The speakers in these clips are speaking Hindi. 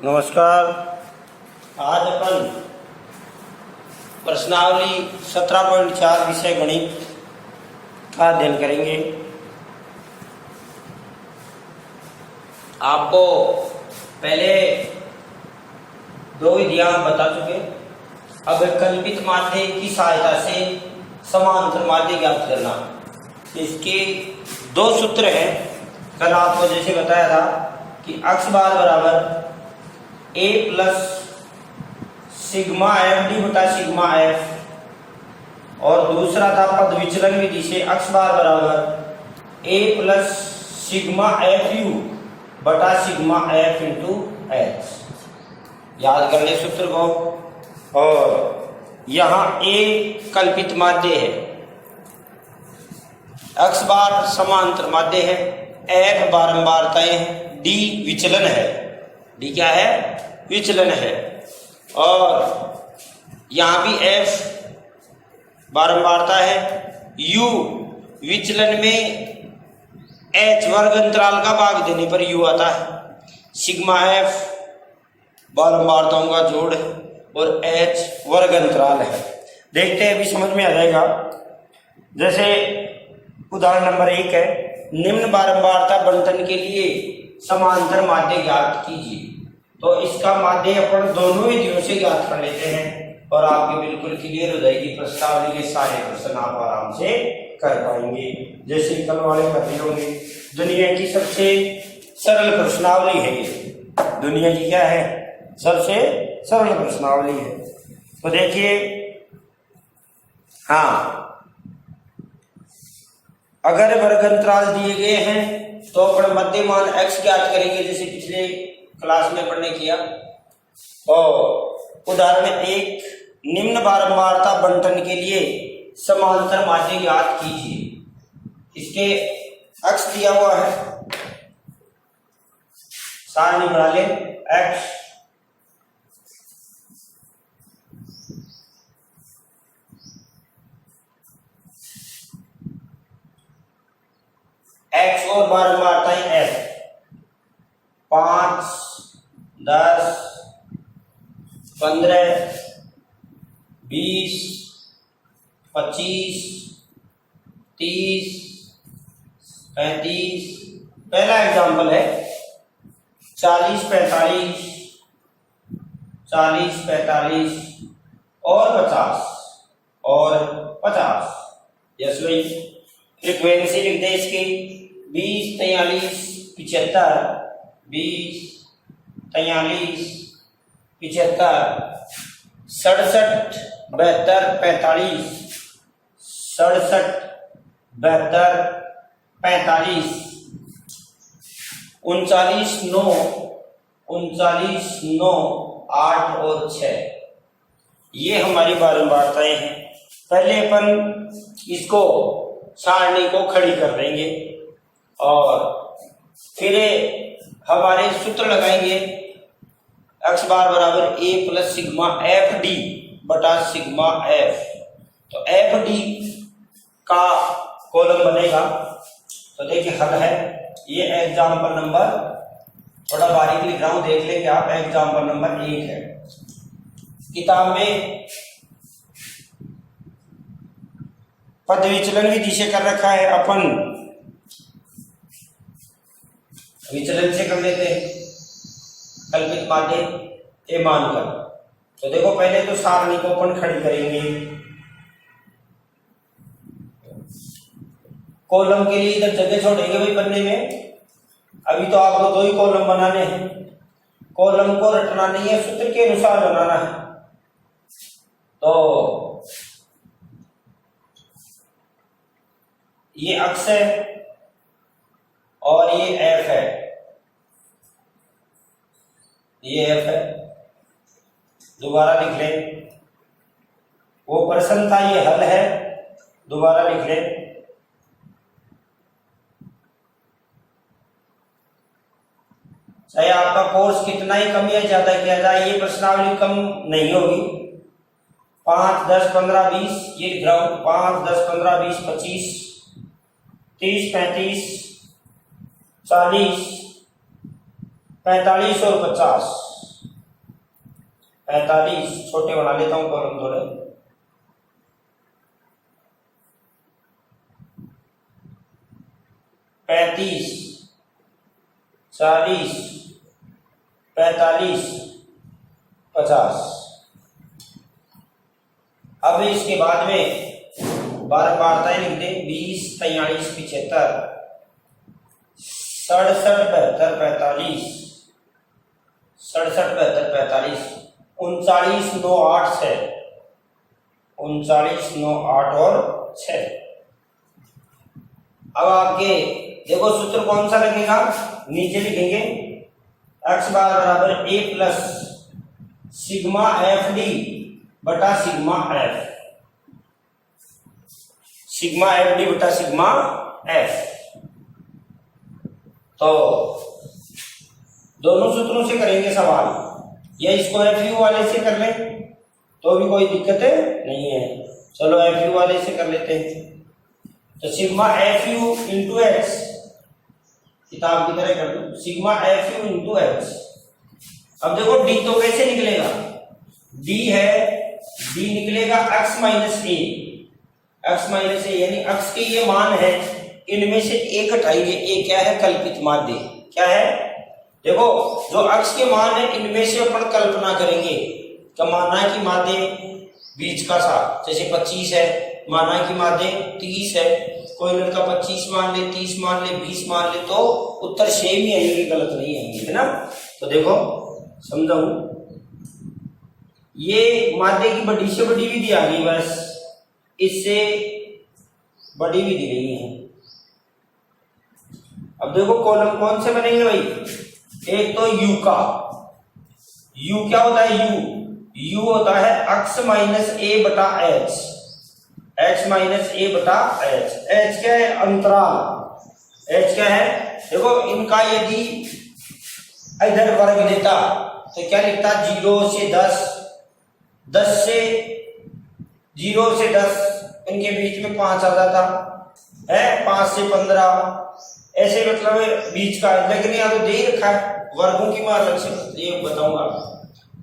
नमस्कार। आज अपन प्रश्नावली 17.4 विषय गणित का अध्ययन करेंगे। आपको पहले दो विधियां बता चुके। अब कल्पित माध्य की सहायता से समांतर माध्य ज्ञात करना। इसके दो सूत्र हैं। कल आपको जैसे बताया था कि अक्स बार बराबर ए प्लस सिग्मा एफ डी बटा सिग्मा एफ, और दूसरा था पद विचलन विधि से अक्स बार बराबर ए प्लस सिग्मा एफ यू बटा सिग्मा एफ इंटू एच। याद कर ले सूत्र को। और यहाँ ए कल्पित माध्य है, अक्स बार समांतर माध्य है, एफ बारंबारता है, डी विचलन है। डी क्या है? विचलन है। और यहां भी एफ बारंबारता है, यू विचलन में एच वर्ग अंतराल का भाग देने पर यू आता है, सिग्मा एफ बारंबारताओं का जोड़ है और एच वर्ग अंतराल है। देखते हैं, अभी समझ में आ जाएगा। जैसे उदाहरण नंबर 1 है, निम्न बारंबारता बंटन के लिए समांतर माध्य ज्ञात कीजिए। तो इसका माध्य अपन दोनों विधियों से ज्ञात कर लेते हैं और आपकी बिल्कुल क्लियर हो जाएगी। प्रश्नावली के सारे प्रश्न आप आराम से कर पाएंगे, जैसे कल वाले करते होंगे। दुनिया की सबसे सरल प्रश्नावली है ये। दुनिया की क्या है? सबसे सरल प्रश्नावली है। तो देखिए, हाँ, अगर वर्ग अंतराल दिए गए हैं तो अपन मध्य मान x ज्ञात करेंगे, जैसे पिछले क्लास में पढ़ने किया। और उदाहरण 1, निम्न बारंबारता बंटन के लिए समांतर माध्य ज्ञात कीजिए। इसके x दिया हुआ है, सारणी बना ले। x x और बारंबारताएं f 5, 10, 15, 20, 25, 30, 35। पहला एग्जाम्पल है 40, 45, 40, 45 और 50। यस भाई, फ्रीक्वेंसी लिख दे इसकी 20, 43, 75, 20, 43, 75, 67, 72, 45, 67, 72, 45, 39, 9, 8 और 6। ये हमारी बारंबारताएं हैं। पहले अपन इसको सारणी को खड़ी कर देंगे और फिर हमारे सूत्र लगाएंगे। x बार बराबर a प्लस सिग्मा एफ डी बटा सिग्मा एफ। तो एफ डी का कॉलम बनेगा। तो देखिए, हल है ये। एग्जाम्पल नंबर, थोड़ा बारीक लिख रहा हूं, देख लेंगे आप। एग्जाम्पल नंबर 1 है। किताब में पद विचलन विधि से कर रखा है, अपन विचलन से कर लेते हैं कल्पित माध्य ए मानकर। तो देखो, पहले तो सारणी को अपन खड़ी करेंगे। कॉलम के लिए इधर जगह छोड़ेंगे भाई पन्ने में। अभी तो आपको 2 ही कॉलम बनाने हैं। कॉलम को रटना नहीं है, सूत्र के अनुसार बनाना है। तो ये अक्स है और ये एफ है, ये एफ है। दोबारा लिख ले, वो प्रश्न था, ये हल है। दोबारा लिख ले। चाहे आपका कोर्स कितना ही कम या ज्यादा किया जाए, ये प्रश्नावली कम नहीं होगी। 5, 10, 15, 20 ये लिख रहा हूं। 5, 10, 15, 20, 25, 30, 35, 40, 45 और 50। 45, छोटे बना लेता हूँ कॉलम थोड़े, 35, 40, 45, 50। अब इसके बाद में बारंबारताएं लिख दें, 20, 43, 75, 67, 72, 45, 67, 72, 45, 39, 9, 8, 6, 39, 9, 8 और 6। अब आपके देखो सूत्र कौन सा लगेगा, नीचे लिखेंगे x बार बराबर a प्लस सिग्मा एफ डी बटा sigma f, sigma f d बटा सिग्मा एफ। तो दोनों सूत्रों से करेंगे सवाल, या इसको एफ यू वाले से कर लें तो भी कोई दिक्कत नहीं है। चलो एफ यू वाले से कर लेते हैं। तो sigma f you into x, किताब की तरह कर दो, sigma f you into x. अब देखो डी तो कैसे निकलेगा, डी है, डी निकलेगा x माइनस ए, x माइनस ए यानी x के ये मान है, इनमें से एक हटाएंगे, ए क्या है, कल्पित माध्य। क्या है, देखो जो x के मान है इनमें से अपन कल्पना करेंगे, तो माना कि माध्य बीच का सा, जैसे 25 है, माना कि माध्य 30 है, कोई लड़का 25 मान ले, 30 मान ले, 20 मान ले, तो उत्तर सेम ही आएंगे, गलत नहीं आएंगे, है ना। तो देखो समझाऊं, ये माध्य की बड़ी से बड़ी विधि आ गई, बस इससे बड़ी विधि नहीं है। अब देखो कॉलम कौन से बनेंगे भाई, एक तो u का, u क्या होता है, u होता है x माइनस ए बटा h, x माइनस ए बटा h, h क्या है, अंतराल, h क्या है, देखो इनका यदि इधर वर्ग देता तो क्या लिखता, 0 से 10, 10 से 0 से 10 इनके बीच में 5 आ जाता है, 5 से 15 ऐसे मतलब बीच का, लेकिन यहाँ तो दे ही रखा है वर्गों की मैं अलग से ये बताऊंगा,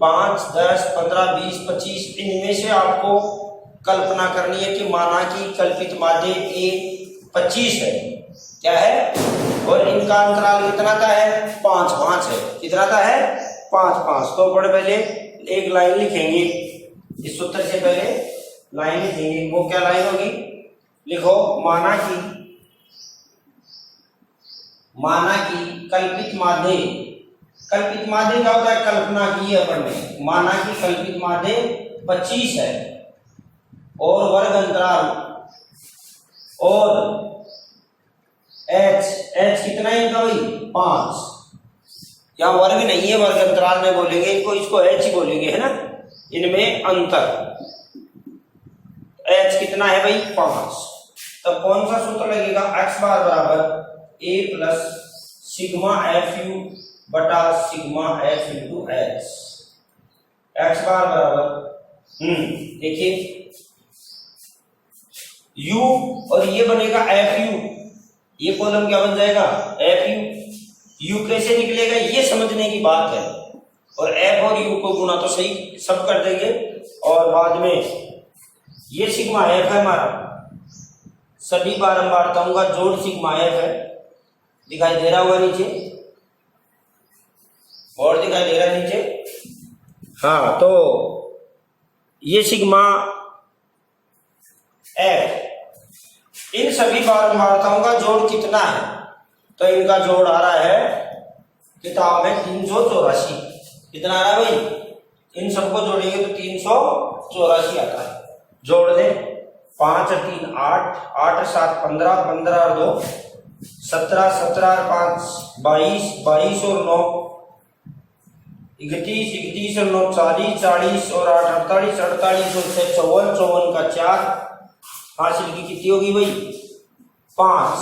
5, 10, 15, 20, 25, इनमें से आपको कल्पना करनी है कि माना कि कल्पित माध्य ए 25 है, क्या है, और इनका अंतराल कितना का है, 5, 5 है, कितना का है, 5, 5। तो बड़े पहले एक लाइन लिखेंगे, इस सूत्र से पहले लाइन लिखेंगे, वो क्या लाइन होगी, लिखो माना कि कल्पित माध्य, कल्पित माध्य क्या होता है, कल्पना की है अपन ने, माना कि कल्पित माध्य 25 है और वर्ग अंतराल और h कितना है इनका भाई, 5, यहाँ वर्ग नहीं है, वर्ग अंतराल में बोलेंगे इनको, इसको h ही बोलेंगे, है ना, इनमें अंतर, h कितना है भाई, 5। तब कौन सा सूत्र लगेगा, x बार बराबर a प्लस सिग्मा एफ यू बटा sigma f into h, x बार बराबर देखिए u और ये बनेगा एफ यू, ये कॉलम क्या बन जाएगा, एफ यू, u कैसे निकलेगा ये समझने की बात है, और f और u को गुना तो सही सब कर देंगे, और बाद में ये सिग्मा एफ है हमारा, सभी बारंबारताओं का जोड़ सिग्मा एफ है, दिखाई दे रहा होगा नीचे, और दिखाई दे रहा है नीचे, हाँ, तो ये सिग्मा एफ, इन सभी बारंबारताओं का जोड़ कितना है, तो इनका जोड़ आ रहा है किताब में 384, कितना आ रहा है भाई, इन सबको जोड़ेंगे तो 384 आता है, जोड़ दे, 5 और 3 8, 8 और 7 15, 15 और 2 17, 17 और 5 22, 22 और 9 31, 31 और 9 40, 40 और 8 48, 48 और 6 54, 54 का 4, हासिल की कितनी होगी भाई, 5,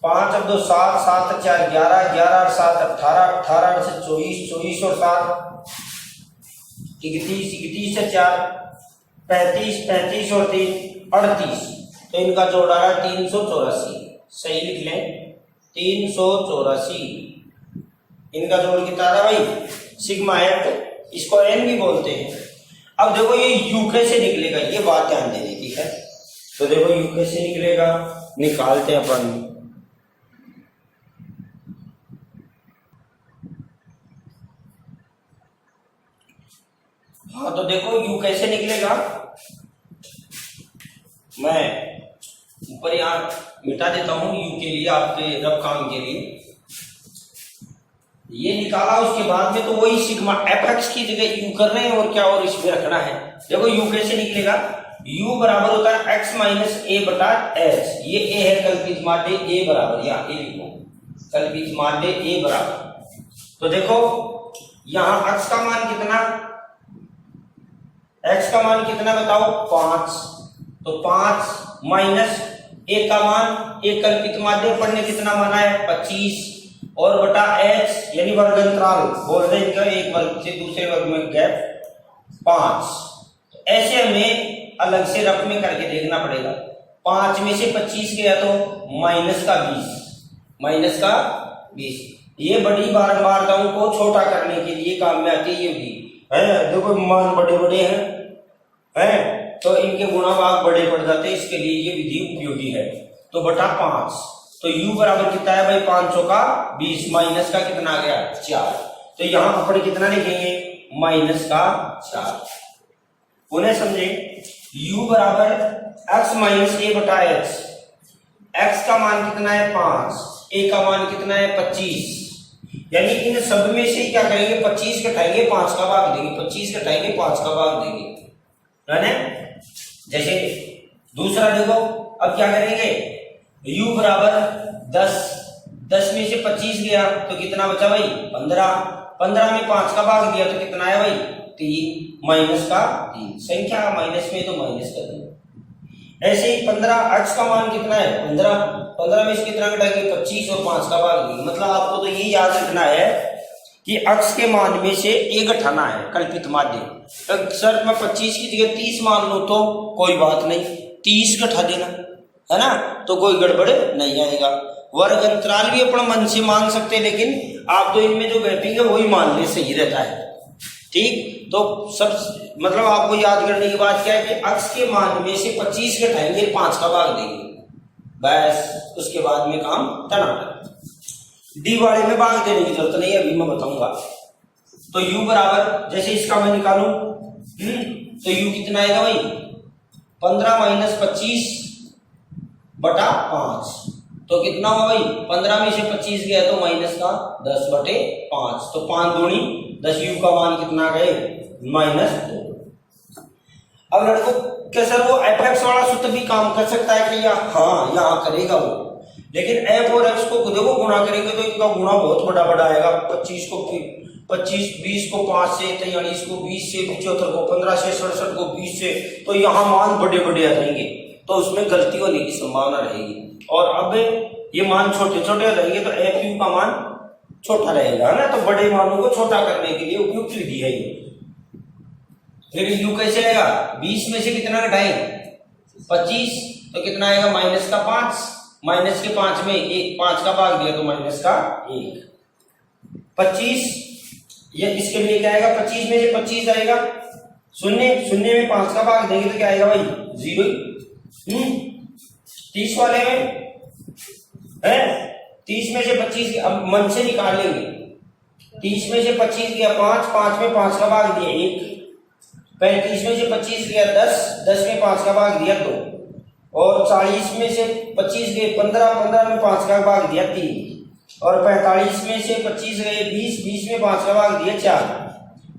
5 और 2 7, 7 और 4 11, 11 और 7 18, 18 और 6 24, 24 और 7 31, 31 और 4 35, 35 और 3 38, तो इनका जोड़ आ रहा है 384, सही लिख लें 384, इनका जोड़ कितना आ रहा है भाई, सिग्मा एफ इसको एन भी बोलते हैं। अब देखो ये यू कैसे निकलेगा, ये बात ध्यान देने की है। तो देखो यू कैसे निकलेगा, निकालते हैं अपन। हाँ तो देखो यू कैसे निकलेगा, मैं ऊपर यहाँ मिटा देता हूं यू के लिए, आपके रब काम के लिए। ये निकाला, उसके बाद में तो वही सिग्मा एफ एक्स की जगह यू कर रहे हैं और क्या और इसमें रखना है। देखो यू कैसे निकलेगा, u बराबर होता है x माइनस ए बटा एच। ये a है, कल्पित माध्य a बराबर, या a लिखो, कल्पित माध्य a बराबर। तो देखो यहां x का मान कितना, x का मान कितना बताओ 5, तो 5 माइनस a का मान, एक कल्पित माध्य पर ने कितना माना है 25, और बटा h यानी वर्ग अंतराल बोल रहे हैं, एक वर्ग से दूसरे वर्ग में गैप 5। ऐसे हमें अलग से रफ में करके देखना पड़ेगा। 5 में से 25 गया तो माइनस का 20। ये बड़ी बारंबारताओं को छोटा करने के लिए काम में आती है ये भी है। देखो मान बड़े बड़े हैं तो इनके गुणा भाग बड़े पड़ जाते हैं, इसके लिए ये विधि उपयोगी है। तो बटा 5, तो u बराबर कितना है भाई 500 का 20, माइनस का कितना आ गया 4। तो यहां पर कितना लिखेंगे माइनस का 4। उन्हें समझे, u बराबर x माइनस ए बटा एच। x का मान कितना है 5, a का मान कितना है 25, यानी इन सब में से क्या करेंगे 25 घटाएंगे 5 का भाग देंगे, 25 घटाएंगे 5 का भाग देंगे, है ना। जैसे दूसरा देखो, अब क्या करेंगे, u बराबर 10 में से 25 गया तो कितना बचा भाई 15 में 5 का भाग दिया तो कितना है भाई 3, माइनस का 3। संख्या माइनस में तो माइनस कर देंगे। ऐसे ही 15, x का मान कितना है 15 में से कितना घटाएंगे 25 और 5 का भाग देंगे। मतलब आपको तो ये याद रखना है कि x के मान में से a घटाना है कल्पित माध्य। सर मैं 25 की जगह 30 मान लूं तो कोई बात नहीं, 30 घटा देना, है ना, तो कोई गड़बड़ नहीं आएगा। वर्ग अंतराल भी अपना मन से मान सकते हैं, लेकिन आप तो इनमें जो गैपिंग है वही मान ले, सही रहता है। ठीक, तो सब मतलब आपको याद करने की बात क्या है कि x के मान में से 25 घटाएंगे 5 का भाग देंगे, बस उसके बाद में काम टनाटन। डी वाले में भाग देने की जरूरत नहीं है, अभी मैं बताऊंगा। तो u बराबर, जैसे इसका मैं निकालूं तो u कितना आएगा भाई 15 माइनस 25 बटा 5, तो कितना हुआ भाई 15 में से 25 गया तो माइनस का 10 बटे 5, तो 5 दूनी 10, u का मान कितना गए -2। अब लड़कों क्या सर वो एफ एक्स वाला सूत्र भी काम कर सकता है कि हाँ यहाँ करेगा वो, लेकिन एफ और एक्स को देखो गुणा करेंगे तो इनका गुणा बहुत बड़ा आएगा। 25 को 20 को 5 से, 43 को 20 से, 75 को 15 से, 67 को 20 से, तो यहाँ मान बड़े आ जाएंगे, तो उसमें गलती होने की संभावना रहेगी। और अब ये मान छोटे छोटे रहेंगे तो एफ यू का मान छोटा रहेगा, है ना। तो बड़े मानों को छोटा करने के लिए उपयुक्त विधि है ये। फिर यू कैसे आएगा, 20 में से कितना घटाएं 25, तो कितना आएगा माइनस का 5, माइनस के 5 में 5 का भाग दिया तो माइनस का 1। 25 ये इसके लिए क्या आएगा, 25 में से 25 आएगा, शून्य में 5 का भाग देंगे तो क्या आएगा भाई 0। 30 वाले में है 30 में से 25 अब मन से निकाल लेंगे। 30 में से 25 गया 5 में 5 का भाग दिया 1, 35 में से 25 गया 10 में 5 का भाग दिया 2, और 40 में से 25 गए 15 में 5 का भाग दिया 3, और 45 में से 25 गए 20 में 5 का भाग दिया 4,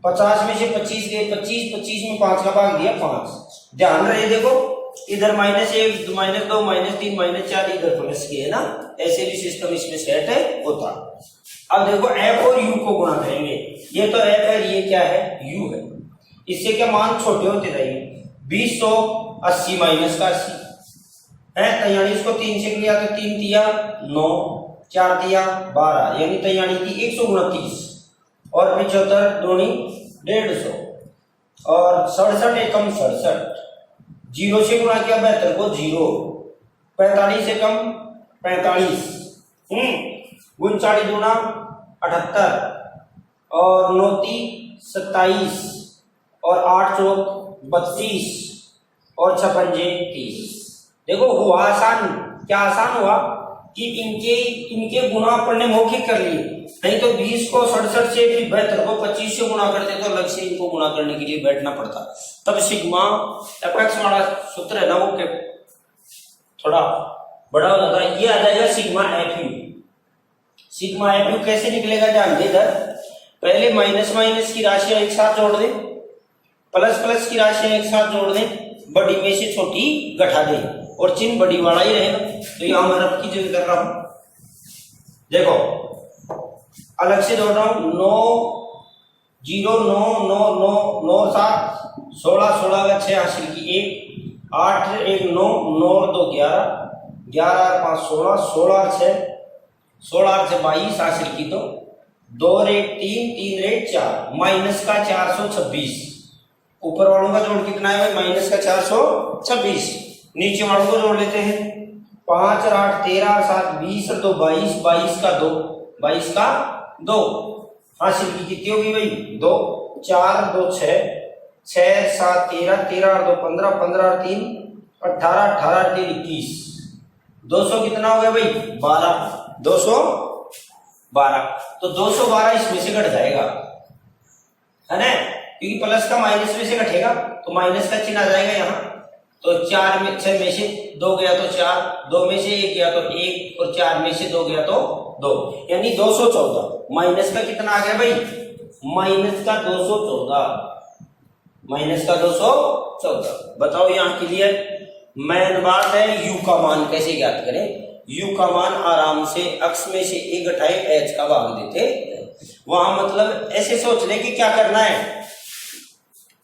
50 में से 25 गए 25 में 5 का भाग दिया 5। ध्यान रहे देखो इधर -1 -2 -3 -4 इधर प्लस के है ना, ऐसे भी सिस्टम इसमें सेट है होता। अब देखो एफ और यू को गुणा करेंगे, ये तो एफ है ये क्या है यू है, इससे क्या मान छोटे होते रहेंगे। 20 तो 80 माइनस का 80 है, 43 को 3 से लिया तो 3 दिया 9, 4 दिया 12, यानी 43 की 129, और 75 दूनी 150, और 67 एकम 67, 0 से गुणा किया 72 को 0, 45 से कम 45, 39 दूना 78, और 9 27 और 8 चौक 32 और 6 पंजे 30। देखो हुआ आसान। क्या आसान हुआ कि इनके गुणा पढ़ने मौखिक कर लिए, नहीं तो 20 को 67 से भी बेहतर को 25 से गुणा करते तो अलग से इनको गुणा करने के लिए बैठना पड़ता। तब सिग्मा एपेक्स वाला सूत्र है ना वो थोड़ा बड़ा हो जाता है। ये आ जाएगा sigma f you. Sigma f you कैसे निकलेगा ध्यान दे इधर। पहले माइनस माइनस की राशियां एक साथ जोड़ दें, प्लस प्लस की राशियां एक साथ जोड़ दें, बड़ी में से छोटी घटा दें और चिन्ह बड़ी वाला ही रहेगा। तो यहां मैं रब की जगह कर रहा हूं। देखो अलग से जोड़ रहा हूं। 9 0 9 9 9 9 7 16 16 का 6 हासिल की 1 8 1 9 9 और 2 11 11 और 5 16 16 और 6 16 और 6 22 हासिल की 2 2 और 1 3 3 और 1 4 माइनस का 426। ऊपर वालों का जोड़ कितना है भाई? माइनस का 426। नीचे वालों को जोड़ लेते हैं। 5 और 8 13 और 7 20 और 2 22 22 का 2 22 का 2 हासिल की कितनी होगी भाई? 2 4 2 6 6 7 13 13 और 2 15 15 और 3 18 18 और 3 21 200 कितना हो गया भाई? 12 212। तो 212 इसमें से घट जाएगा, है ना, क्योंकि प्लस का माइनस में से घटेगा तो माइनस का चिन्ह आ जाएगा यहाँ। तो 4 में 6 में से 2 गया तो 4, 2 में से 1 गया तो 1 और 4 में से 2 गया तो 2, यानी 214। माइनस का कितना आ गया भाई? माइनस का 214। माइनस का 214। बताओ यहाँ क्लियर? मेन बात है यू का मान कैसे ज्ञात करें। यू का मान आराम से अक्ष में से एक घटाए एच का भाग देते। वहां मतलब ऐसे सोच ले कि क्या करना है।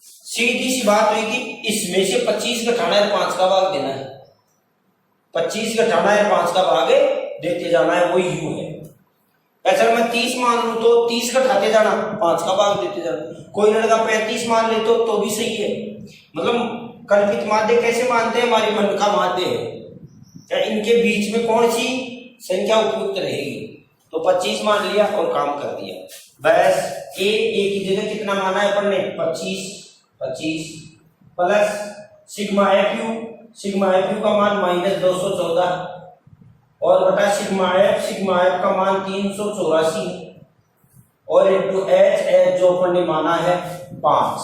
सीधी सी बात हुई कि इसमें से 25 घटाना है 5 का भाग देना है। 25 घटाना है 5 का भाग देते जाना है, वो यू है। ऐसा मैं 30 मान लूं तो 30 घटाते जाना, 5 का भाग देते जाना। कोई लड़का 35 मान ले तो भी सही है। मतलब कल्पित माध्य कैसे मानते हैं? हमारे मन का माध्य है। क्या इनके बीच में कौन सी संख्या उपयुक्त रहेगी? तो 25 मान लिया और काम कर दिया बस। ए की जगह कितना माना है अपन ने? 25 प्लस सिग्मा एफ यू का मान माइनस 214 और बटा सिग्मा एफ का मान 384 और इंटू एच जो अपन ने माना है 5।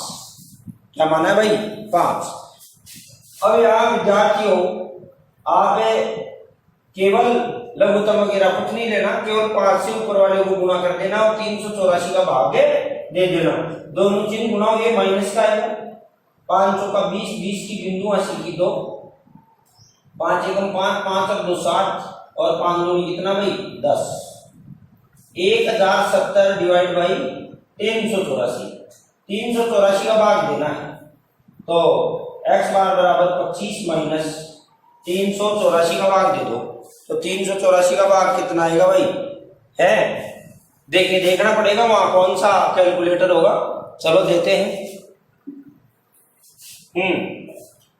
क्या माना है भाई? 5। अब यहाँ विद्यार्थियों आप केवल लघुत्तम वगैरह कुछ नहीं लेना, केवल 5 से ऊपर वाले को गुणा कर देना और 384 का भाग दे देना। दोनों चिन्ह गुणा ये माइनस का है। 5 चौका 20 20 की बिंदु हासिल की 2 5 एकम 5 5 और 2 7 और 5 दूनी कितना भाई? 10। 1070 डिवाइड बाई 384। 384 का भाग देना है तो x बार बराबर 25 माइनस 384 का भाग दे दो। तो 384 का भाग कितना आएगा भाई? है देखना पड़ेगा वहां कौन सा कैलकुलेटर होगा। चलो देते हैं।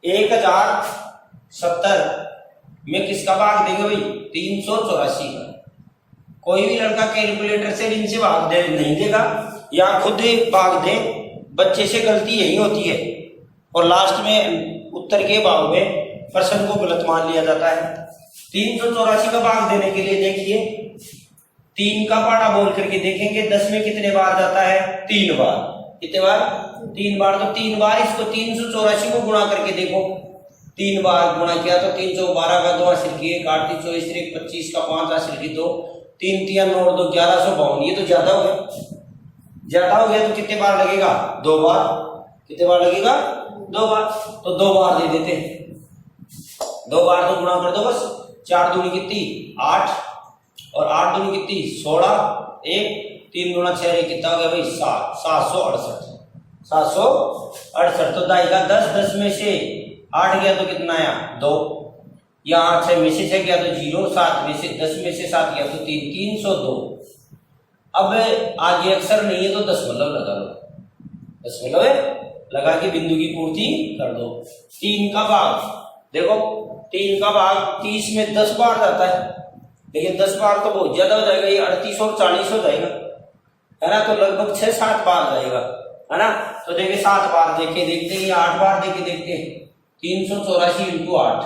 1070 में किसका भाग देंगे भाई? 384 का। कोई भी लड़का कैलकुलेटर से इनसे भाग दे नहीं देगा या खुद भाग दे, बच्चे से गलती यही होती है और लास्ट में उत्तर के भाग में प्रश्न को गलत मान लिया जाता है। 384 का भाग देने के लिए देखिए 3 का पाड़ा बोल करके देखेंगे 10 में कितने बार जाता है? 3 बार। कितने बार? 3 बार। तो 3 बार इसको 384 को गुणा करके देखो। 3 बार गुणा किया तो 312 का 2 हासिल किए, 8 3 24 25 का 5 हासिल की 2 3 3 9 2 1152। ये तो ज्यादा हो गया तो कितने बार लगेगा? 2 बार। कितने बार लगेगा? 2 बार। तो 2 बार दे देते हैं। 2 बार तो गुणा कर दो बस। 4 दूनी कितनी? 8 और 8 दूनी कितनी? 16 1 3 गुणा 6 कितना हो गया भाई? 768। 768 तो दाई का 10 में से 8 गया तो कितना आया? 2। या 8 6 में से 6 गया तो 0, 7 में से 10 में से 7 गया तो 3, 302। अब आगे अक्षर नहीं है तो दशमलव लगा लो। दशमलव लगा के बिंदु की पूर्ति कर दो। 3 का भाग देखो, 3 का भाग 30 में 10 बार जाता है, लेकिन 10 बार तो बहुत ज्यादा हो जाएगा। ये 38 और 40 हो जाएगा, है ना, तो लगभग 6-7 बार जाएगा, है ना। तो देखिए 7 बार देखते हैं, 8 बार देखते हैं, 384 × 8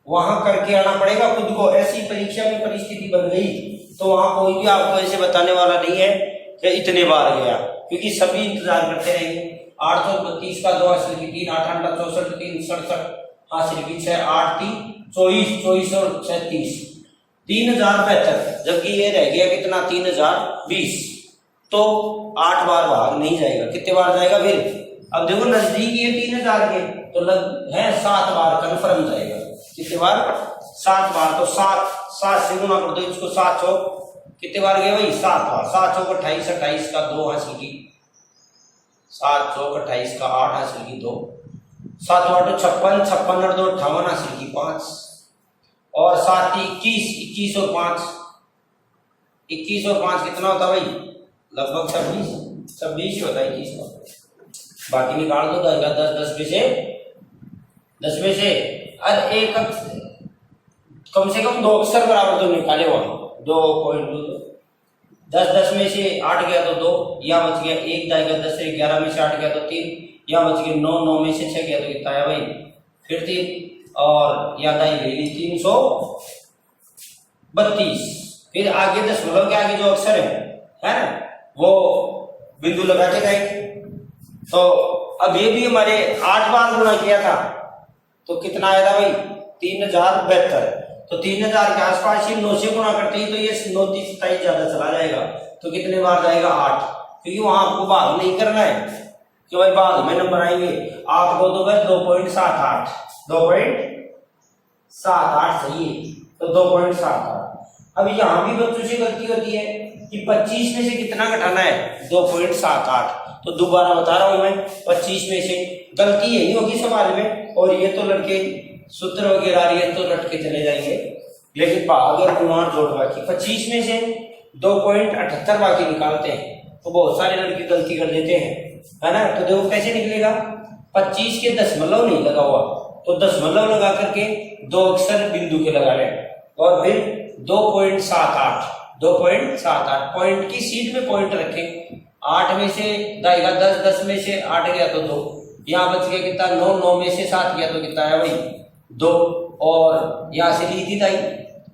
वहां करके आना पड़ेगा खुद को। ऐसी परीक्षा में परिस्थिति बन गई तो वहां कोई भी आपको ऐसे बताने वाला नहीं है कि इतने बार गया, क्योंकि सभी इंतजार करते रहेंगे। 832 का 2 हासिल की 3, 8 8 64, 3 67 हासिल की 6, 8 3 24, 24 और 36 3072, जबकि ये रह गया कितना 3020। तो 8 बार भाग नहीं जाएगा, कितने बार जाएगा फिर? अब देखो नजदीक ये 3000 के तो लग है 7 बार कन्फर्म जाएगा। कितने बार? 7 बार। तो 7 से गुना कर दो इसको, 7 चौक कितने बार गए भाई? 7 बार। 7 चौक 28, 28 का 2 हासिल की 7 चौक 28 का 8 हासिल की 2, 7 8 56, 56 और 2 58 हासिल की 5, और 7 21, 21 और 5, 21 और 5 कितना होता भाई? लगभग 26 ही होता है 21 का। बाकी निकाल दो, 10 में से अरे एक कम से कम 2 अक्षर बराबर तो निकाले वहां, 2.2। 10 में से 8 गया तो 2, या बच गया 1 जाएगा। 10 से 11 में से 8 गया तो 3, या बच गया 9 में से 6 गया तो कितना है भाई? फिर 3, और याद आई गई 332। फिर आगे दशमलव के आगे जो अक्षर है ना, वो बिंदु लगा के जाएंगे। तो अब ये भी हमारे 8 बार गुना किया था तो कितना आया था भाई? 3072। तो 3000 के आसपास ही 9 से गुना करते ही तो ये 9 30 27 ज्यादा चला जाएगा। तो कितने बार जाएगा? 8, क्योंकि वहां आपको भाग नहीं करना है कि भाई भाग में नंबर आएंगे। आपको तो बस 2.78 सही है, तो 2.78। अब यहाँ भी बच्चों से गलती होती है कि 25 में से कितना घटाना है? 2.78। तो दोबारा बता रहा हूं मैं, 25 में से गलती यही होगी सवाल में। और ये तो लड़के सूत्र वगैरह ये तो रट के चले जाएंगे, लेकिन भाग और गुणा जोड़ बाकी 25 में से 2.78 बाकी निकालते हैं तो बहुत सारे लड़के गलती कर देते हैं, है ना। तो देखो कैसे निकलेगा? 25 के दशमलव नहीं लगा हुआ तो दशमलव लगा करके 2 अक्षर बिंदु के लगा लें, और फिर 2.78 पॉइंट की सीट में पॉइंट रखें। 8 में से जाएगा 10, 10 में से 8 गया तो 2, यहाँ बच गया कितना? 9 में से 7 गया तो कितना है भाई? 2, और यहाँ से ली थी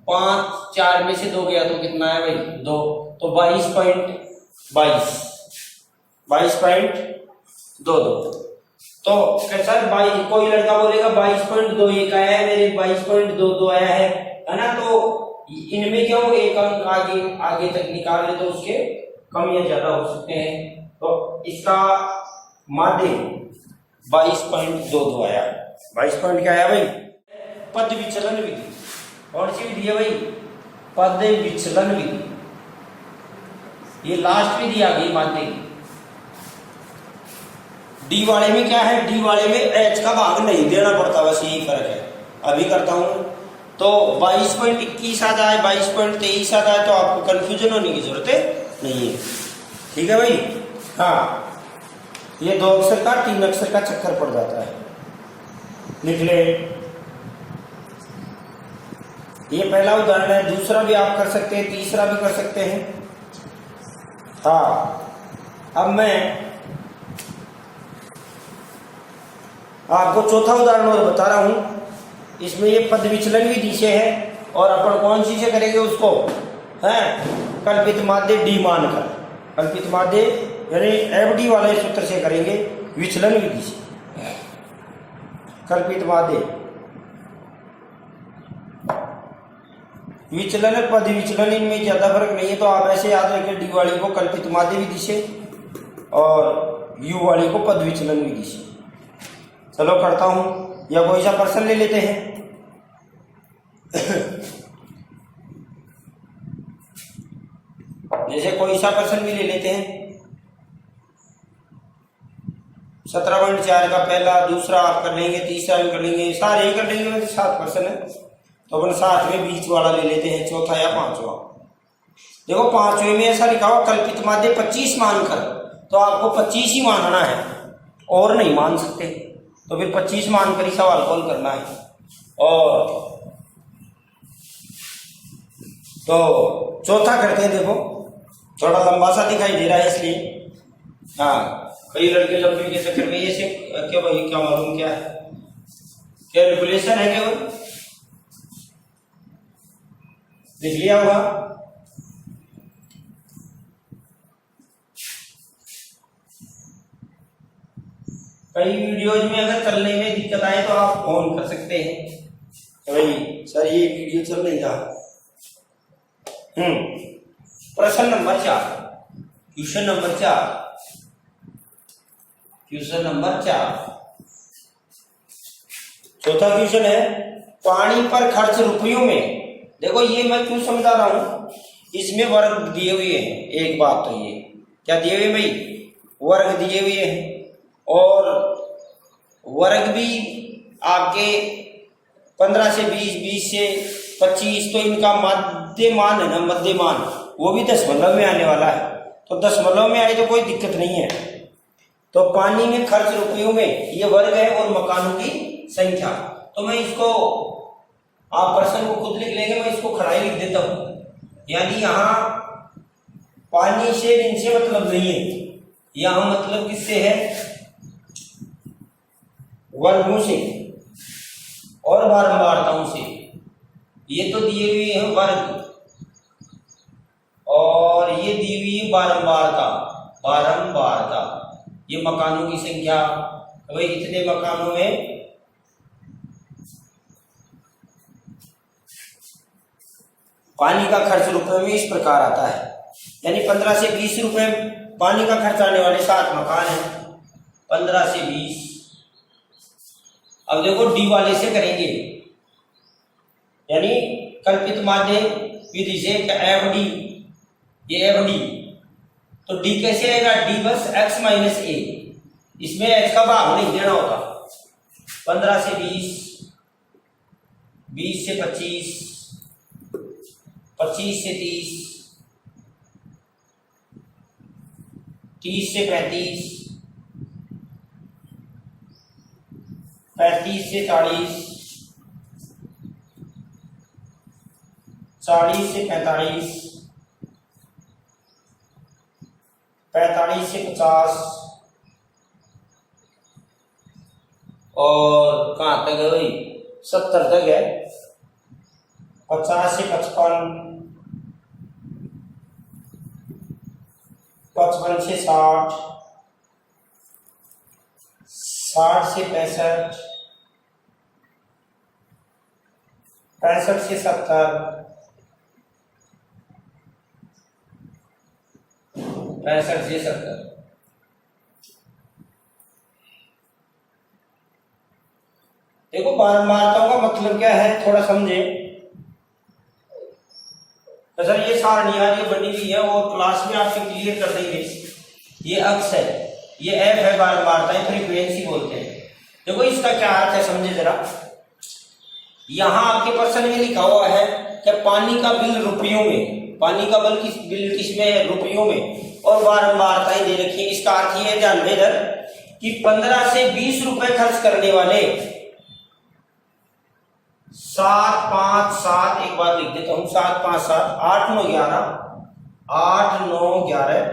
5, 4 में से 2 गया तो कितना है भाई? 2। तो 22.22। तो सर भाई कोई लड़का बोलेगा 22.2 ये का है मेरे, 22.22 आया है ना। तो इनमें क्या हो, एक अंक आगे तक निकाल ले तो उसके कम या ज्यादा हो सकते हैं। तो इसका माध्य 22.22 आया। 22 पॉइंट क्या आया भाई? पद विचलन विधि। कौन सी विधि है भाई? पद विचलन विधि। ये लास्ट विधि आ गई माध्य की। डी वाले में क्या है? डी वाले में एच का भाग नहीं देना पड़ता, बस यही फर्क है। अभी करता हूं तो 22.21 आ जाए, 22.23 आ जाए तो आपको कंफ्यूजन होने की जरूरत नहीं है, ठीक है भाई। हाँ, ये 2 अक्षर का 3 अक्षर का चक्कर पड़ जाता है। निकले, ये पहला उदाहरण है। दूसरा भी आप कर सकते हैं, तीसरा भी कर सकते हैं। हाँ, अब मैं आपको चौथा उदाहरण और बता रहा हूं। इसमें ये पद विचलन विधि से है, और अपन कौन सी से करेंगे उसको? है कल्पित माध्य डी मानकर, कल्पित माध्य यानी एफडी वाले सूत्र से करेंगे, विचलन विधि से। कल्पित माध्य विचलन पद विचलन इनमें ज्यादा फर्क नहीं है, तो आप ऐसे याद रखें डी वाली को कल्पित माध्य विधि से और यू वाली को पद विचलन विधि से। चलो करता हूं, या कोई सा प्रश्न ले लेते हैं। जैसे कोई सा प्रश्न भी ले लेते हैं। 17.4 का पहला, दूसरा आप कर लेंगे, तीसरा भी कर लेंगे, सारे ही कर लेंगे। वैसे 7 प्रश्न है तो अपन 7 में बीच वाला ले लेते हैं, चौथा या 5वां। देखो 5वें में ऐसा लिखा हुआ कल्पित माध्य 25 मानकर, तो आपको 25 ही मानना है और नहीं मान सकते। तो फिर 25 मानकर ही सवाल कॉल करना है। और तो चौथा करते हैं। देखो थोड़ा लंबा सा दिखाई दे रहा है इसलिए। हाँ, कई लड़के लंबे के चक्कर में ये से क्या भाई, क्या मालूम क्या है, कैलकुलेशन है केवल, लिख लिया होगा। कई वीडियोज में अगर चलने में दिक्कत आए तो आप फोन कर सकते हैं, भाई सर ये वीडियो चल नहीं रहा। प्रश्न number 4, question number 4, question number 4, चौथा क्वेश्चन है पानी पर खर्च रुपयों में। देखो ये मैं क्यों समझा रहा हूं, इसमें वर्ग दिए हुए हैं। एक बात तो ये क्या दिए हुए भाई, वर्ग दिए हुए हैं, और वर्ग भी आपके 15 से 20, 20 से 25, तो इनका मध्यमान है ना, मध्यमान वो भी दशमलव में आने वाला है, तो दशमलव में आए तो कोई दिक्कत नहीं है। तो पानी में खर्च रुपयों में ये वर्ग है और मकानों की संख्या। तो मैं इसको, आप प्रश्न को खुद लिख लेंगे, मैं इसको खड़ा ही लिख देता हूं। यानी यहां पानी से इनसे मतलब नहीं है, यहां मतलब किससे है, वर्गों से और बारंबारताओं से। ये तो दिए हुए हैं वर्ग और ये दी हुई है बारंबारता, बारंबारता ये मकानों की संख्या। तो भाई इतने मकानों में पानी का खर्च रुपए में इस प्रकार आता है, यानी 15 से 20 रुपए पानी का खर्च आने वाले 7 मकान है, 15 से 20। अब देखो डी वाले से करेंगे, यानी कल्पित माध्य विधि से एफ डी, ये एफ डी, तो डी कैसे आएगा, डी बस x माइनस ए, इसमें x का भाग नहीं देना होता। 15 से 20, 20 से 25, 25 से 30, 30 से 35, 35 से 40, 40 से 45, 45 से 50, और कहाँ तक है भाई, 70 तक है, 50 से 55, 55 से 60, 60 से 65, 65 से 70, 65 से 70। देखो बारंबारताओं का मतलब क्या है, थोड़ा समझे। तो सर ये सारणियां ये बनी हुई है और क्लास में आपसे क्लियर कर देंगे। ये अक्ष है, ये एफ है, बारंबारताएं फ्रीक्वेंसी बोलते हैं। देखो इसका क्या अर्थ है समझे जरा। यहां आपके प्रश्न में लिखा हुआ है कि पानी का बिल रुपयों में, पानी का बिल किसमें है, रुपयों में, और बारंबारताएं दे रखी है। इसका अर्थ ये है, ध्यान में इधर, कि 15 से 20 रुपए खर्च करने वाले 7, 5, 7, एक बार लिख देता हूं, 7, 5, 7, 8, 9, 11, 8, 9, 11,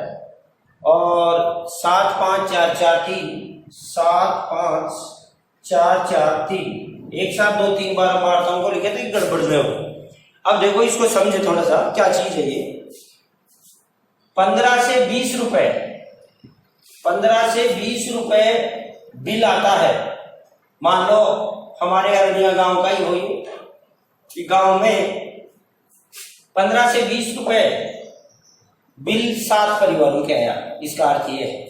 और 7, 5, 4, 4, 3, 7, 5, 4, 4, 3, एक साथ 2, 3 बारंबारताओं को लिखे तो गड़बड़ में हो। अब देखो इसको समझे थोड़ा सा, क्या चीज है ये। 15 से 20 रुपए, 15 से 20 रुपए बिल आता है। मान लो हमारे अरनिया गांव का ही हो, कि गांव में 15 से 20 रुपए बिल 7 परिवारों के आया। इसका अर्थ ये है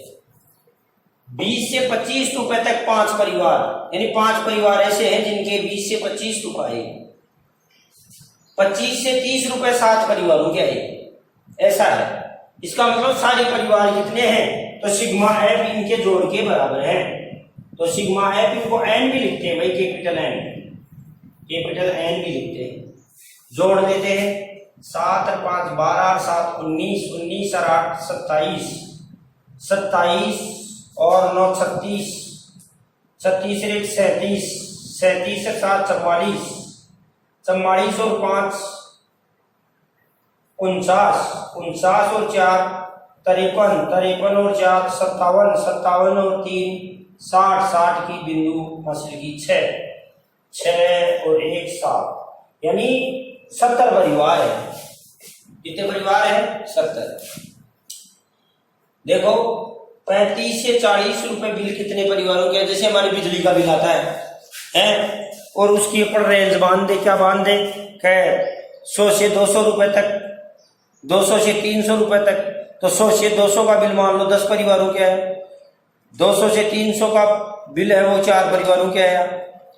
20 से 25 रुपए तक 5 परिवार, यानी 5 परिवार ऐसे हैं जिनके 20 से 25 रुपए आए। 25 से 30 रुपए 7 परिवारों के आए, ऐसा है। इसका मतलब सारे परिवार कितने हैं, तो सिग्मा एफ इनके जोड़ के बराबर है। तो सिग्मा एफ इनको एन भी लिखते हैं भाई, कैपिटल एन, कैपिटल एन भी लिखते हैं। जोड़ देते हैं, 7 और 5 12, 7 19, 19 और 8 27, 27 और 9 36, 36 और 1 37, 37 और 7 44, 44 और 5 49, 49 और 4 53, 53 और 4 57, 57 और 3 60, 60 की बिंदु हासिल की 6, 6 और 1 7, यानी 70 परिवार है। कितने परिवार है? 70। देखो 35 से 40 रुपए बिल कितने परिवारों के, जैसे हमारी बिजली का बिल आता है और उसकी ऊपर रेंज बांध दे, क्या बांध दे, 100 से 200 रुपए तक, 200 से 300 रुपए तक, तो 100 से 200 का बिल मान लो 10 परिवारों के है, 200 से 300 का बिल है वो 4 परिवारों के आया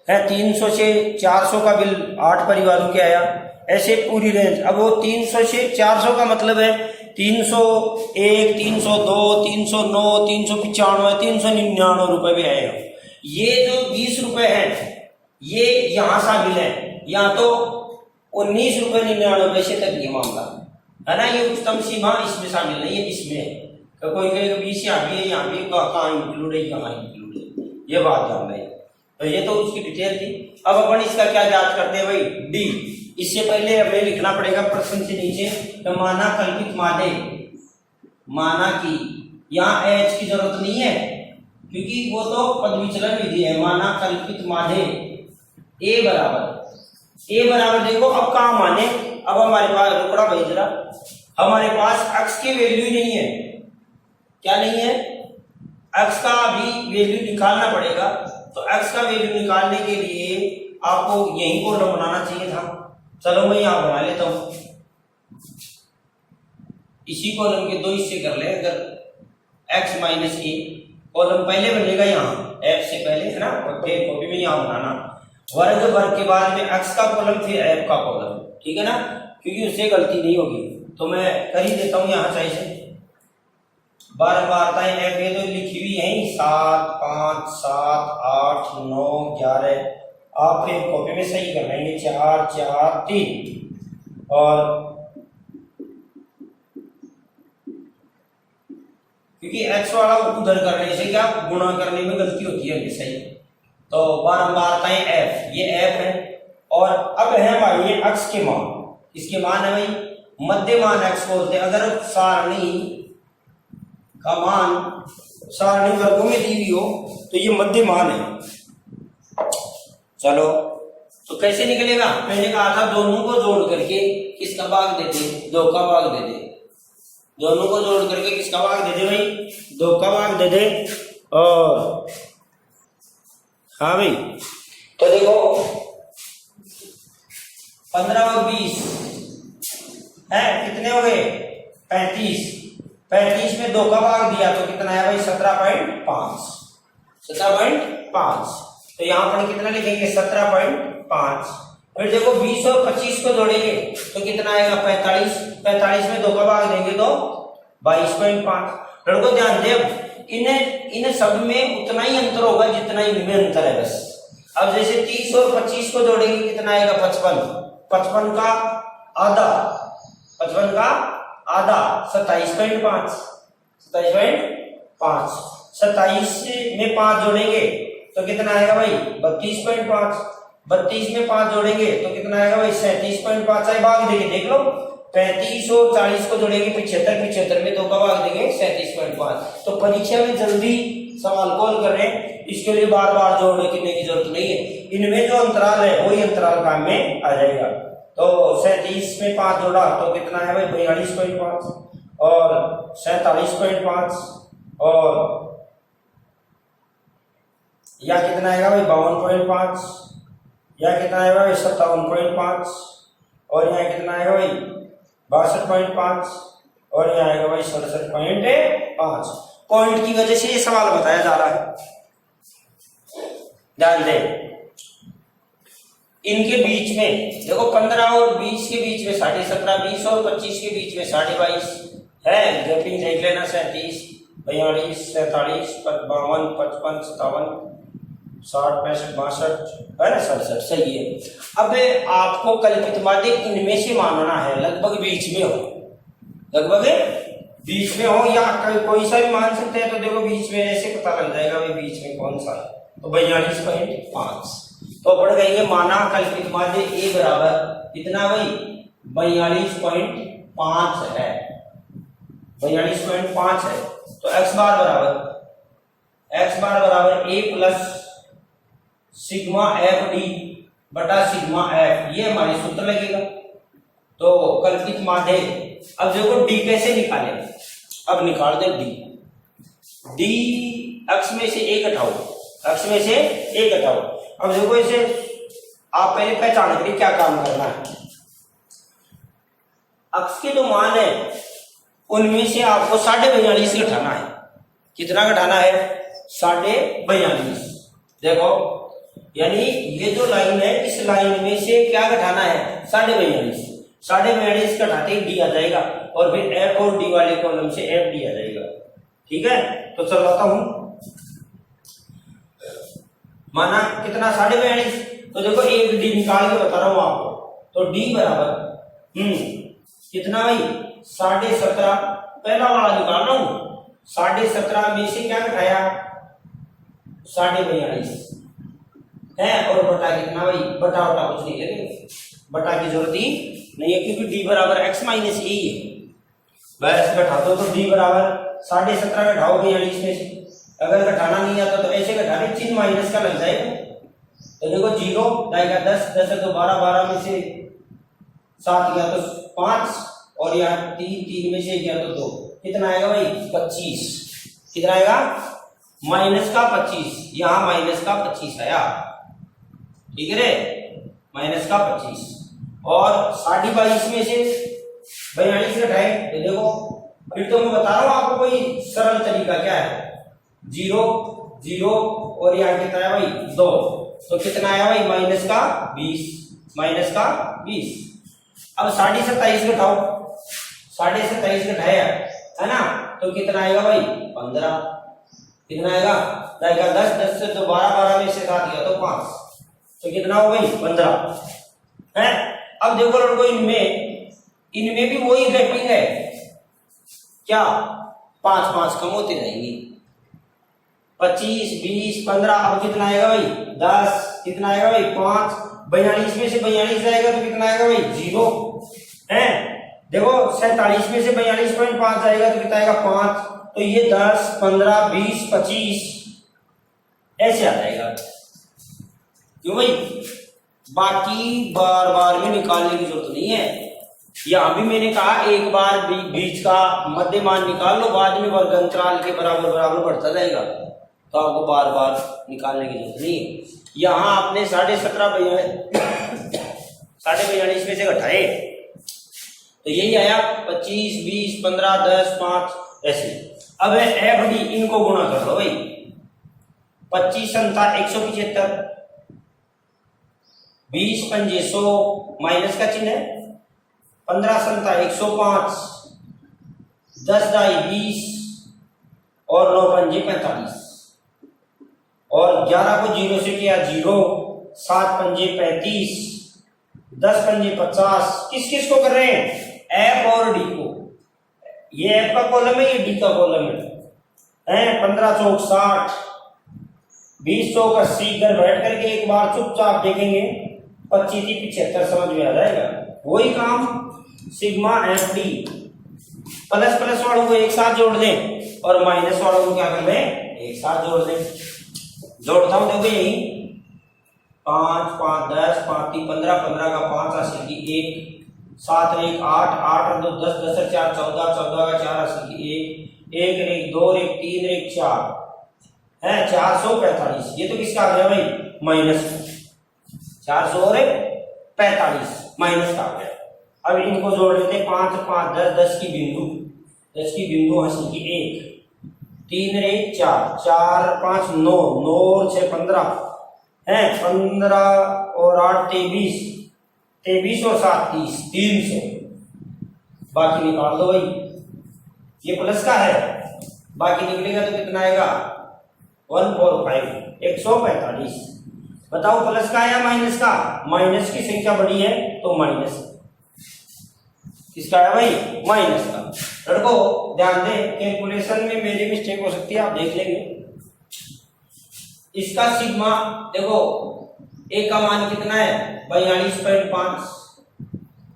है, 300 से 400 का बिल 8 परिवारों के आया, ऐसे पूरी रेंज। अब वो 300 से 400 का मतलब है 301, 302, 309, 395, 399 रुपए भी आएगा। ये जो 20 रुपए है ये यहाँ शामिल है, यहाँ तो 19 रुपए 99 पैसे तक ये मामला है ना, ये उच्चतम सीमा इसमें शामिल नहीं है, इसमें है। तो कोई कहेगा 20 यहाँ भी है, यहाँ भी कहाँ इंक्लूड है, यहाँ इंक्लूड है, ये बात जान रहे। तो ये तो उसकी डिटेल थी। अब अपन इसका क्या जांच करते हैं भाई, डी। इससे पहले हमें लिखना पड़ेगा प्रश्न से नीचे, तो माना कल्पित मादे, माना की, यहाँ एच की जरूरत नहीं है क्योंकि वो तो पद विचलन विधि है। माना कल्पित मादे ए बराबर देखो अब कहाँ माने, अब हमारे पास रुकड़ा भाई जरा, हमारे पास x की वैल्यू नहीं है, क्या नहीं है, x का भी वैल्यू निकालना पड़ेगा। तो x का वैल्यू निकालने के लिए आपको यही कॉलम बनाना चाहिए था। चलो मैं यहाँ बना लेता हूं, इसी कॉलम के 2 हिस्से कर ले। अगर x माइनस ए कॉलम पहले बनेगा यहाँ f से पहले है ना, और फिर कॉपी में यहाँ बनाना वर्ग के बाद में x का कॉलम फिर f का कॉलम, ठीक है ना, क्योंकि उससे गलती नहीं होगी। तो मैं कर ही देता हूँ यहाँ चाहिए से बारंबारताएं f ये तो लिखी हुई है 7 5 7 8 9 11, आप फिर कॉपी में सही कर लेंगे 4 4 3, और क्योंकि x वाला उधर करने से क्या गुणा करने में गलती होती है हमेशा ही। तो बारंबारताएं f, ये f है, और अब है हमारी ये x के मान, इसके मान है भाई मध्य मान x बोलते हैं। अगर सारणी का मान सारणी वर्गों में दी हुई हो तो ये मध्य मान है। चलो तो कैसे निकलेगा, मैंने कहा था दोनों को जोड़ करके किसका भाग देते, 2 का भाग दे दे, दोनों को जोड़ करके किसका भाग दे दे भाई, 2 का भाग दे दे। और हाँ भाई तो देखो 15 और 20 है कितने हो गए 35, 35 में 2 का भाग दिया तो कितना है भाई 17.5, 17.5। तो यहाँ पर कितना लिखेंगे 17.5। फिर देखो 20 और 25 को जोड़ेंगे तो कितना आएगा 45, 45 में 2 का भाग देंगे तो 22.5। लड़कों ध्यान दे इन सब में उतना ही अंतर होगा जितना इनमें अंतर है बस। अब जैसे 30 और 25 को जोड़ेंगे कितना आएगा 55, 55 का आधा, 55 का आधा 27.5, 27.5, 27 में 5 जोड़ेंगे तो कितना आएगा भाई 32.5, 32 में 5 जोड़ेंगे तो कितना आएगा भाई 37.5। चाहे भाग देंगे देख लो, 35 और 40 को जोड़ेंगे 75, 75 में 2 का भाग देंगे 37.5। तो परीक्षा में जल्दी सवाल कॉल कर रहे हैं, इसके लिए बार बार जोड़ करने की जरूरत नहीं है, इनमें जो अंतराल है वही अंतराल काम में आ जाएगा। तो 37 में 5 जोड़ा तो कितना है भाई 42.5 और 47.5 और या कितना आएगा भाई 52.5, या कितना आएगा भाई 57.5 और यहाँ कितना आएगा भाई 62.5 और यहाँ आएगा भाई 67.5। पॉइंट की वजह से ये सवाल बताया जा रहा है, ध्यान दें। इनके बीच में देखो 15 और 20 के बीच में 17.5, 20 और 25 के बीच में 22.5 है, गैपिंग देख लेना 37, 42, 47, 52, 55, 57, 60, 65, 62 है ना 67, सही है। अब आपको कल्पित माध्य इनमें से मानना है, लगभग बीच में हो, लगभग बीच में हो या कोई सा भी मान सकते हैं। तो देखो बीच में ऐसे पता लग जाएगा भाई बीच में कौन सा है, तो 42.5। तो बढ़ गई माना कल्पित माध्य ए बराबर कितना भाई 42.5 5 है, 42.5 है। तो x बार बराबर a प्लस सिग्मा एफ डी बटा सिग्मा एफ, ये हमारे सूत्र लगेगा। तो कल्पित माध्य, अब देखो d कैसे निकाले, अब निकाल दे d x में से एक हटाओ, x में से एक हटाओ। अब देखो इसे आप पहले पहचान करिए क्या काम करना है। x के जो मान है उनमें से आपको 42.5 घटाना है। कितना घटाना है? 42.5। देखो यानी ये जो लाइन है इस लाइन में से क्या घटाना है? 42.5। 42.5 घटाते ही डी आ जाएगा और फिर एफ और डी वाले कॉलम से एफ डी आ जाएगा। ठीक है, तो चलवाता हूं। माना कितना? 42.5। तो देखो एक डी निकाल के बता रहा हूं आपको। तो डी बराबर कितना भाई? 17.5। पहला वाला निकाल रहा हूं। 17.5 में से क्या घटाया? 42.5 है। और बटा कितना भाई? बटा कुछ नहीं है, बटा की जरूरत ही नहीं है क्योंकि डी बराबर एक्स माइनस ए है। बस घटा दो तो डी बराबर 17.5 घटाओ 42 में से। अगर घटाना नहीं आता तो ऐसे घटा के चिन्ह माइनस का लग जाएगा। तो देखो 0 जाएगा 10, 10 है तो 12, 12 में से 7 गया तो 5 और यहाँ 3 में से गया तो 2। कितना आएगा भाई? 25। कितना आएगा? माइनस का 25। यहाँ माइनस का 25 आया। ठीक है रे, माइनस का 25। और 22.5 में से 42 घटाए तो देखो, फिर तो मैं बता रहा हूं आपको कोई सरल तरीका क्या है। 0 0 और यहाँ कितना है भाई? 2। तो कितना आया भाई? माइनस का 20। माइनस का 20। अब 27.5 घटाओ। 27.5 घटाया है ना, तो कितना आएगा भाई? 15। कितना आएगा? 10, 10 से तो 12, 12 में से 7 गया तो 5। तो कितना हो भाई? 15 है। अब देखो लड़कों, इनमें भी वही रैपिंग है क्या? 5 कम होते जाएंगे। 25, 20, 15। अब कितना आएगा भाई? 10। कितना आएगा भाई? 5। 42 में से 42 जाएगा तो कितना आएगा भाई? 0 है। देखो 47 में से 42.5 जाएगा तो कितना आएगा? 5। तो ये 10, 15, 20, 25 ऐसे आ जाएगा। क्यों भाई? बाकी बार बार में निकालने की जरूरत नहीं है। यहां भी मैंने कहा एक बार बीच का मध्य मान निकाल लो, बाद में वर्ग अंतराल के बराबर बराबर बढ़ता जाएगा, तो आपको बार बार निकालने की जरूरत नहीं है। यहां आपने 42.5 में से घटाए तो यही आया 25, 20, 15, 10, 5 ऐसे। अब एफ डी, इनको गुणा कर लो भाई। 25 संता 175, 20 पंजे 100, माइनस का चिन्ह है। 15 संता 105, 10 दाई 20 और 9 पंजे 45 और 11 को 0 से किया 0, 7 पंजे 35, 10 पंजे 50। किस किस को कर रहे हैं? एफ और डी को। ये एफ का कॉलम है, ये डी का कॉलम है। 15 चौक 60, 20 चौक 80। घर बैठ करके एक बार चुपचाप देखेंगे 25 की 75 समझ में आ जाएगा। वही काम sigma f D. Plus plus वालों को एक साथ जोड़ दें और माइनस वालों को क्या कर लें? एक साथ जोड़ दें। जोड़ता हूं, देखो यही 5 5 10 5 3 15, 15 का 5 80 की 1, 7 1 8 8 2 10 10 4 14, 14 का 4 80 की 1, 1 1 2 1 3 1 4 है 445। ये तो किसका आ गया भाई? माइनस 400 और 45 माइनस का आ गया। अब इनको जोड़ लेते 5 5 10 10 की बिंदु 80 की 1, 3 1 4 4 5 9 9 और 6 15 है 15 और 8 23 23 और 7 30 300। बाकी निकाल दो भाई। ये प्लस का है, बाकी निकलेगा तो कितना आएगा? 145 145। बताओ प्लस का या माइनस का? माइनस की संख्या बड़ी है तो माइनस। किसका है भाई? माइनस का। लड़कों ध्यान दें, कैलकुलेशन में मेरी मिस्टेक हो सकती है, आप देख लेंगे। इसका सिग्मा देखो, ए का मान कितना है? 42.5।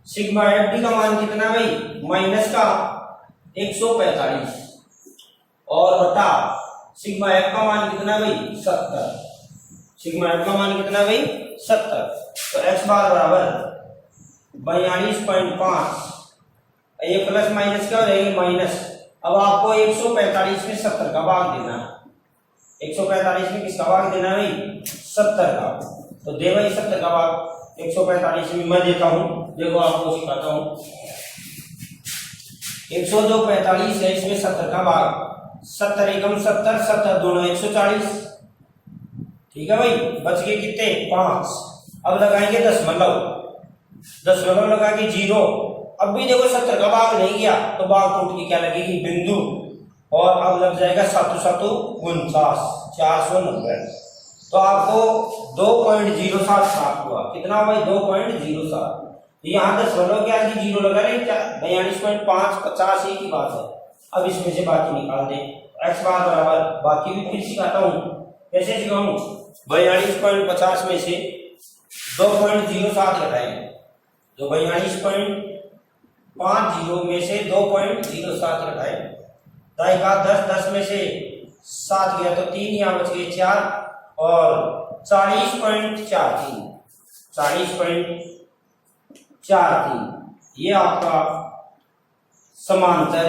सिग्मा एफ डी का मान कितना भाई, माइनस का 145 और बटा सिग्मा एफ का मान कितना भाई 70। सिग्मा एफ का मान कितना भाई 70। तो एक्स बार बराबर 42.5, ये प्लस माइनस क्या हो जाएगी माइनस। अब आपको 145 में 70 का भाग देना है। 145 में किसका भाग देना है भाई 70 का। तो दे भाई 70 का भाग 145 में मैं देता हूं, देखो आपको सिखाता हूं। 102.45 है, इसमें 70 का भाग, 70 एकम 70, 70 दोनों 140। ठीक है भाई, बच गए कितने 5। अब लगाएंगे दशमलव, दशमलव लगा के 0। अब भी देखो 70 का भाग नहीं गया तो भाग टूट के क्या लगेगी बिंदु, और अब लग जाएगा 7 7 49, 490। तो आपको 2.07 प्राप्त हुआ। कितना भाई 2.07। यहाँ दशमलव क्या 0 लगा रहे 42.5, 50 ही की बात है। अब इसमें से बाकी निकाल दें। एक्स बार बराबर, बाकी भी फिर सिखाता हूँ कैसे सिखाऊं। 42.50 में से 2.07 घटाएंगे, तो 42.50 में से 2.07 घटाए, दाई का 10, 10 में से 7 गया तो 3, यहाँ बच गए 4 और 40.43, 40.43 ये आपका समांतर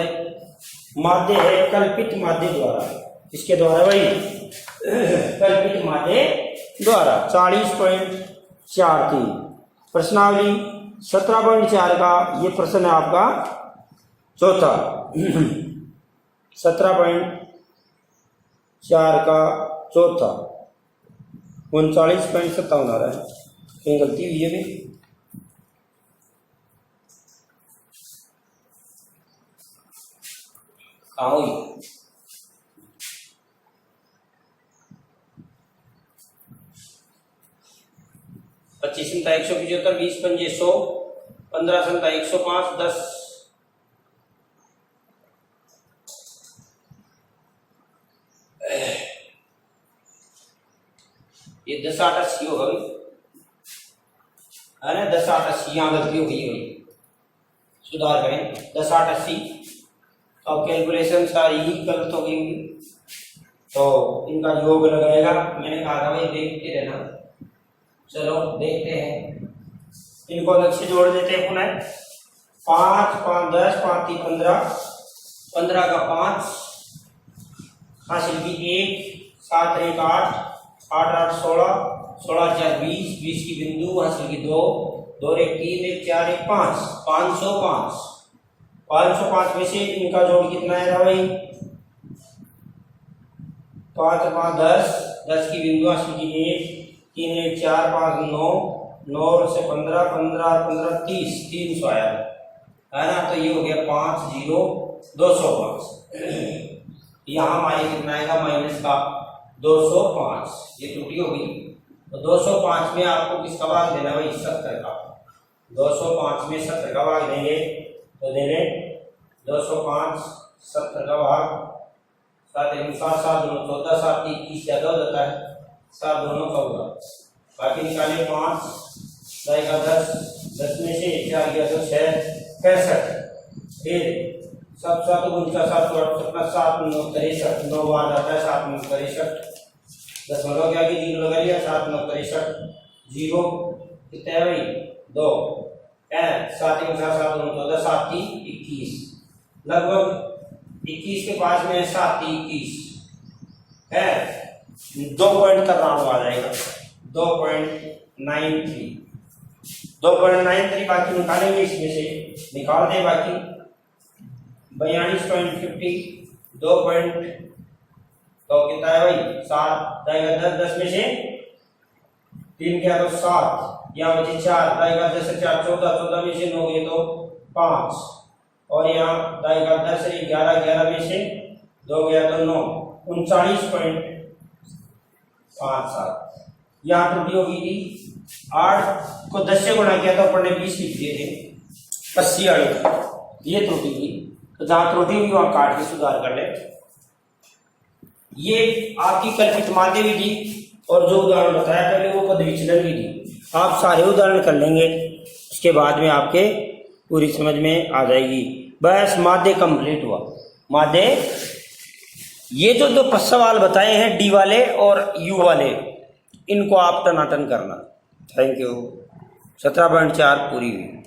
माध्य है कल्पित माध्य द्वारा। इसके द्वारा भाई कल्पित माध्य द्वारा 40.43। प्रश्नावली 17.4 का ये प्रश्न है आपका चौथा। 17.4 का चौथा 39.57 आ रहा है, कहीं गलती हुई है भी। कहाँ हुई 25 संता 175, 20 पंजे 100, 15 संता 105, 10 ये 10 8 80 होगा अरे 10 8 80 यहाँ गलती हो गई, सुधार करें 10 8 80। अब कैलकुलेशन सारी ही गलत हो गई होगी, तो इनका योग लगाएगा। मैंने कहा था भाई देखते रहना, चलो देखते हैं। इनको अलग से जोड़ देते हैं पुनः। 5 5 10, 5 3 15, 15 का 5 हासिल की 1, 7 1 8, 8 8 16, 16 4 20, 20 की बिंदु हासिल की 2, 2 1 3 1 4 1 5, 505। 505 में से इनका जोड़ कितना है भाई 5 5 10, 10 की बिंदु हासिल की 1, 3 1 4 5 9, 9 से 15 15 15 30, 300 आया है ना। तो ये हो गया 5 0 205। यहाँ हमारे कितना आएगा माइनस का 205, ये त्रुटि होगी। तो 205 में आपको किसका भाग देना भाई 70 का। 205 में 70 का भाग देंगे तो दे दें 205 70 का भाग 7 7 7 दोनों 14, 7 21 ज्यादा हो जाता है, 7 दोनों का होगा। बाकी निकाले 5 दाई का 10, 10 में से 4 गया तो 6 65। फिर 7 7 49 7 7 9 63, 9 बार आता है 7 9 63, दशमलव क्या कि 0 लगा लिया 7 9 63, 0 कितना है भाई 2 है 7 1 7 7 9 14, 7 3 21, लगभग 21 के पास में 7 3 21 है। 2 पॉइंट का राउंड आ जाएगा 2.93, 2.93 बाकी निकालेंगे, इसमें से निकाल दें बाकी 42.50, 2 पॉइंट तो कितना है भाई 7 जाएगा 10, 10 में से 3 क्या तो 7, यहाँ बचे 4 जाएगा 10 से 4 14, 14 में से 9 गए तो 5, और यहाँ जाएगा 10 से 11, 11 में से 2 गया तो 9, 39.57। यहाँ त्रुटि होगी थी 8 को 10 से गुणा किया तो अपन ने 20 लिख दिए थे 80 आड़े, ये त्रुटि हुई। तो जहां त्रुटि हुई वहां काट के सुधार कर ले। ये आपकी कल्पित माध्य विधि और जो उदाहरण बताया पहले वो पद विचलन विधि, आप सारे उदाहरण कर लेंगे। इसके बाद में आपके पूरी समझ में आ जाएगी। बस मादे कंप्लीट हुआ। मादे ये जो दो सवाल बताए हैं डी वाले और यू वाले, इनको आप टनाटन करना। Thank you. 17.4 पूरी हुई।